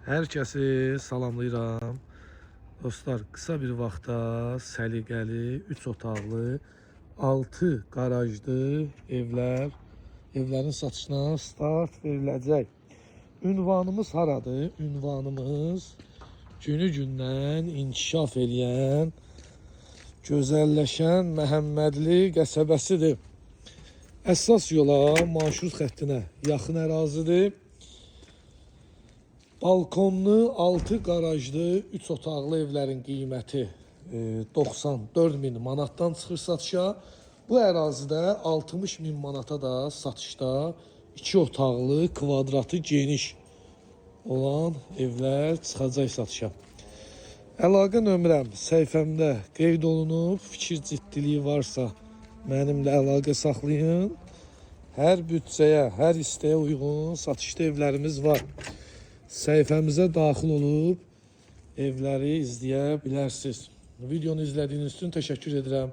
Hər kəsi salamlayıram. Dostlar, qısa bir vaxtda səliqəli, 3 otaqlı, 6 qarajlı evlərin satışına start veriləcək. Ünvanımız haradır? Ünvanımız günü-gündən inkişaf edən, gözəlləşən Məhəmmədli qəsəbəsidir. Əsas yola, marşrut xəttinə yaxın ərazidir. Balkonlu, 6 qarajlı, 3 otaqlı evlərin qiyməti 94.000 manatdan çıxır satışa. Bu ərazidə 60.000 manata da satışda 2 otaqlı, kvadratı geniş olan evlər çıxacaq satışa. Əlaqə nömrəm səhifəmdə qeyd olunub. Fikir ciddiliyi varsa mənimlə əlaqə saxlayın. Hər büdcəyə, hər istəyə uyğun satışda evlərimiz var. Səhifəmizə daxil olub evləri izləyə bilərsiniz. Videonu izlədiyiniz üçün təşəkkür edirəm.